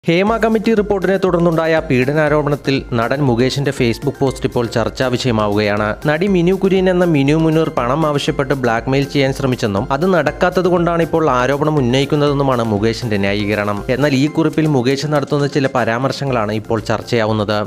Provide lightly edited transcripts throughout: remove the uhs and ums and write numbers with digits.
Hema committee റിപ്പോർട്ടിനെ തുടർന്നുണ്ടായ പീഡനാരോപണത്തിൽ നടൻ മുകേഷിന്റെ ഫേസ്ബുക്ക് പോസ്റ്റ് ഇപ്പോൾ ചർച്ചാ വിഷയമാവുകയാണ്. നടി മിനു കുര്യൻ എന്ന മിനു മുനീർ പണം ആവശ്യപ്പെട്ട് ബ്ലാക്ക്മെയിൽ ചെയ്യാൻ ശ്രമിച്ചെന്നും അത് നടക്കാത്തതുകൊണ്ടാണ് ഇപ്പോൾ ആരോപണം ഉന്നയിക്കുന്നതെന്നുമാണ് മുകേഷിന്റെ ന്യായീകരണം. എന്നാൽ ഈ കുറിപ്പിൽ മുകേഷ് നടത്തുന്ന ചില പരാമർശങ്ങളാണ് ഇപ്പോൾ ചർച്ചയാവുന്നത്.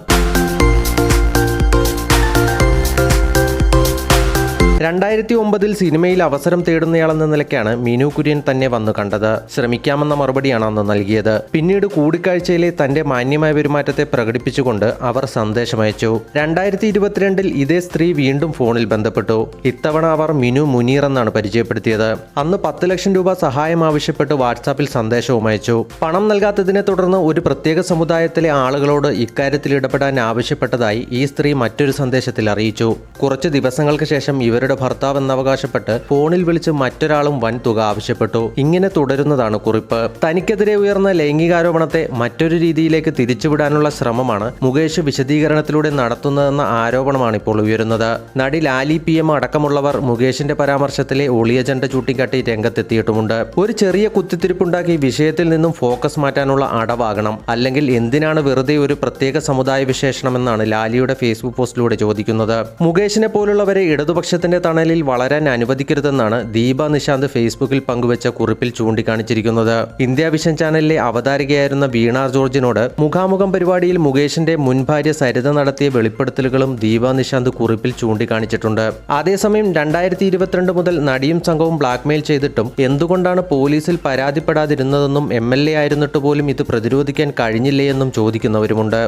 2009 സിനിമയിൽ അവസരം തേടുന്നയാളെന്ന നിലയ്ക്കാണ് മിനു കുര്യൻ തന്നെ വന്നു കണ്ടത്. ശ്രമിക്കാമെന്ന മറുപടിയാണ് അന്ന് നൽകിയത്. പിന്നീട് കൂടിക്കാഴ്ചയിലെ തന്റെ മാന്യമായ പെരുമാറ്റത്തെ പ്രകടിപ്പിച്ചുകൊണ്ട് അവർ സന്ദേശമയച്ചു. 2022 ഇതേ സ്ത്രീ വീണ്ടും ഫോണിൽ ബന്ധപ്പെട്ടു. ഇത്തവണ അവർ മിനു മുനീർ എന്നാണ് പരിചയപ്പെടുത്തിയത്. അന്ന് 10 ലക്ഷം രൂപ സഹായം ആവശ്യപ്പെട്ട് വാട്സാപ്പിൽ സന്ദേശവും അയച്ചു. പണം നൽകാത്തതിനെ തുടർന്ന് ഒരു പ്രത്യേക സമുദായത്തിലെ ആളുകളോട് ഇക്കാര്യത്തിൽ ഇടപെടാൻ ആവശ്യപ്പെട്ടതായി ഈ സ്ത്രീ മറ്റൊരു സന്ദേശത്തിൽ അറിയിച്ചു. കുറച്ച് ദിവസങ്ങൾക്ക് ശേഷം ഇവരുടെ ഭർത്താവ് എന്നവകാശപ്പെട്ട് ഫോണിൽ വിളിച്ച് മറ്റൊരാളും വൻ തുക ആവശ്യപ്പെട്ടു. ഇങ്ങനെ തുടരുന്നതാണ് കുറിപ്പ്. തനിക്കെതിരെ ഉയർന്ന ലൈംഗികാരോപണത്തെ മറ്റൊരു രീതിയിലേക്ക് തിരിച്ചുവിടാനുള്ള ശ്രമമാണ് മുകേഷ് വിശദീകരണത്തിലൂടെ നടത്തുന്നതെന്ന ആരോപണമാണ് ഇപ്പോൾ ഉയരുന്നത്. നടി ലാലി PM അടക്കമുള്ളവർ മുകേഷിന്റെ പരാമർശത്തിലെ ഒളിയജണ്ട ചൂണ്ടിക്കാട്ടി രംഗത്തെത്തിയിട്ടുമുണ്ട്. ഒരു ചെറിയ കുത്തിത്തിരിപ്പുണ്ടാക്കി വിഷയത്തിൽ നിന്നും ഫോക്കസ് മാറ്റാനുള്ള അടവാകണം. അല്ലെങ്കിൽ എന്തിനാണ് വെറുതെ ഒരു പ്രത്യേക സമുദായ വിശേഷണമെന്നാണ് ലാലിയുടെ ഫേസ്ബുക്ക് പോസ്റ്റിലൂടെ ചോദിക്കുന്നത്. മുകേഷിനെ പോലുള്ളവരെ ഇടതുപക്ഷത്തിന്റെ തണലിൽ വളരാൻ അനുവദിക്കരുതെന്നാണ് ദീപ നിശാന്ത് ഫേസ്ബുക്കിൽ പങ്കുവച്ച കുറിപ്പിൽ ചൂണ്ടിക്കാണിച്ചിരിക്കുന്നത്. ഇന്ത്യ വിഷൻ ചാനലിലെ അവതാരികയായിരുന്ന വീണ ജോർജിനോട് മുഖാമുഖം പരിപാടിയിൽ മുകേഷിന്റെ മുൻ ഭാര്യ സരിത നടത്തിയ വെളിപ്പെടുത്തലുകളും ദീപ നിശാന്ത് കുറിപ്പിൽ ചൂണ്ടിക്കാണിച്ചിട്ടുണ്ട്. അതേസമയം 2022 മുതൽ നടിയും സംഘവും ബ്ലാക്ക്മെയിൽ ചെയ്തിട്ടും എന്തുകൊണ്ടാണ് പോലീസിൽ പരാതിപ്പെടാതിരുന്നതെന്നും MLA ആയിരുന്നിട്ട് പോലും ഇത് പ്രതിരോധിക്കാൻ കഴിഞ്ഞില്ലേ എന്നും ചോദിക്കുന്നവരുമുണ്ട്.